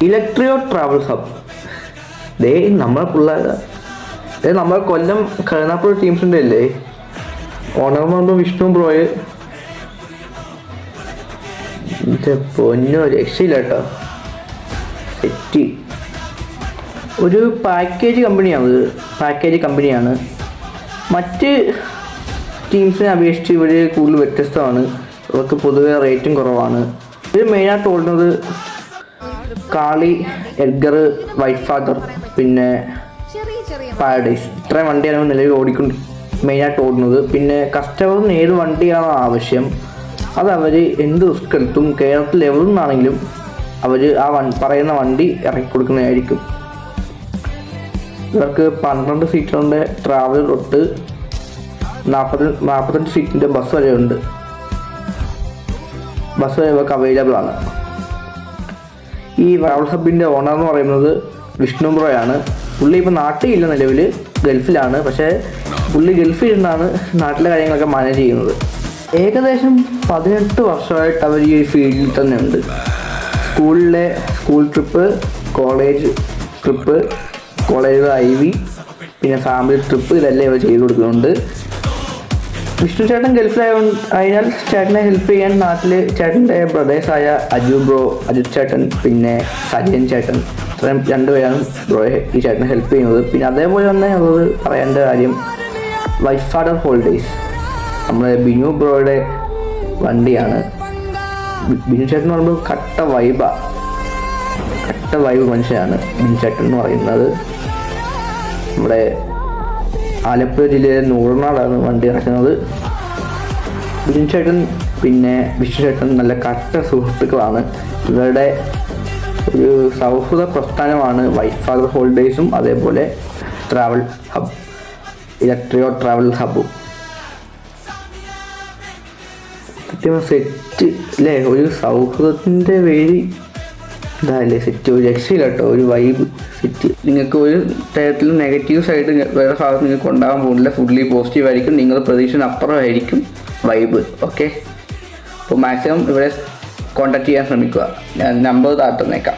ഇലക്ട്രിയോ travel hub. ദേ നമ്മളെ പിള്ളേർ, നമ്മളെ കൊല്ലം കരുനാപ്പുഴ ടീംസിൻ്റെ അല്ലേ ഓണർ പറയുമ്പോൾ വിഷ്ണു ബ്രോയ്. പൊന്നോ രക്ഷയില്ല കേട്ടോ. സെറ്റ് ഒരു പാക്കേജ് കമ്പനിയാണ്. മറ്റ് ടീംസിനെ അപേക്ഷിച്ച് ഇവർ കൂടുതൽ വ്യത്യസ്തമാണ്. അവർക്ക് പൊതുവെ റേറ്റും കുറവാണ്. ഇത് മെയിനായിട്ട് ഓടുന്നത് കാളി, എഡ്ഗർ, വൈറ്റ് ഫാദർ, പിന്നെ പാരഡൈസ്. ഇത്രയും വണ്ടിയാണ് നിലവിൽ മെയിനായിട്ട് ഓടുന്നത്. പിന്നെ കസ്റ്റമറിന് ഏത് വണ്ടിയാണോ ആവശ്യം അത് അവർ എന്ത് റിസ്ക് എടുത്തും കേരളത്തിൽ എവിടെ നിന്നാണെങ്കിലും അവർ ആ പറയുന്ന വണ്ടി ഇറക്കി കൊടുക്കുന്നതായിരിക്കും. ഇവർക്ക് 12 സീറ്ററിൻ്റെ ട്രാവൽ തൊട്ട് 45 സീറ്റിൻ്റെ ബസ് വരെ ഉണ്ട്. ബസ് വരെ ഇവർക്ക് അവൈലബിൾ ആണ്. ഈ ട്രാവൽ ഹബിൻ്റെ ഓണർ എന്ന് പറയുന്നത് വിഷ്ണു ബ്രോയാണ്. പുള്ളി ഇപ്പോൾ നാട്ടിലില്ല, നിലവിൽ ഗൾഫിലാണ്. പക്ഷേ പുള്ളി ഗൾഫിൽ നിന്നാണ് നാട്ടിലെ കാര്യങ്ങളൊക്കെ മാനേജ് ചെയ്യുന്നത്. ഏകദേശം 18 വർഷമായിട്ട് അവർ ഈ ഫീൽഡിൽ തന്നെ ഉണ്ട്. School trip, college trip, college IV, പിന്നെ ഫാമിലി ട്രിപ്പ്, ഇതെല്ലാം ഇവർ ചെയ്ത് കൊടുക്കുന്നുണ്ട്. വിഷ്ണു ചേട്ടൻ ഗൾഫിലായതിനാൽ ചേട്ടനെ ഹെൽപ്പ് ചെയ്യാൻ നാട്ടിൽ ചേട്ടൻ്റെ ബ്രദേഴ്സായ അജിത് ചേട്ടൻ, പിന്നെ സജയൻ ചേട്ടൻ, ഇത്രയും 2 പേരാണ് ബ്രോയെ ഈ ചേട്ടനെ ഹെൽപ്പ് ചെയ്യുന്നത്. പിന്നെ അതേപോലെ തന്നെ അത് പറയേണ്ട കാര്യം വൈറ്റ് ഫാദർ ഹോളിഡേയ്സ്, നമ്മുടെ ബിനു ബ്രോയുടെ വണ്ടിയാണ്. ബിനു ചേട്ടൻ എന്ന് പറയുമ്പോൾ കട്ട വൈബ് മനുഷ്യനാണ് ബിനു ചേട്ടൻ എന്ന് പറയുന്നത്. നമ്മുടെ ആലപ്പുഴ ജില്ലയിലെ നൂറിനാടാണ് വണ്ടി ഇറക്കുന്നത്. ബിനു ചേട്ടൻ പിന്നെ വിഷ്ണു ചേട്ടൻ നല്ല കട്ട സുഹൃത്തുക്കളാണ്. ഇവരുടെ ഒരു സൗഹൃദ പ്രസ്ഥാനമാണ് വൈറ്റ് ഫാദർ ഹോളിഡേയ്സും അതേപോലെ ട്രാവൽ ഹബ്, ഇലക്ട്രിയോ ട്രാവൽ ഹബും. സെറ്റ് അല്ലേ, ഒരു സൗഹൃദത്തിൻ്റെ വേദി ഇതല്ലേ സെറ്റ്. ഒരു രക്ഷയില്ല കേട്ടോ, ഒരു വൈബ് സെറ്റ്. നിങ്ങൾക്ക് ഒരു തരത്തിലും നെഗറ്റീവ് സൈഡ് വേറെ ഭാഗത്ത് നിങ്ങൾക്ക് ഉണ്ടാകാൻ പോകുന്നില്ല. ഫുള്ളി പോസിറ്റീവ് ആയിരിക്കും. നിങ്ങൾ പ്രതീക്ഷന് അപ്പുറമായിരിക്കും വൈബ്. ഓക്കെ, അപ്പോൾ മാക്സിമം ഇവിടെ കോൺടാക്ട് ചെയ്യാൻ ശ്രമിക്കുക. ഞാൻ നമ്പർ താഴ്ത്തുന്നേക്കാം.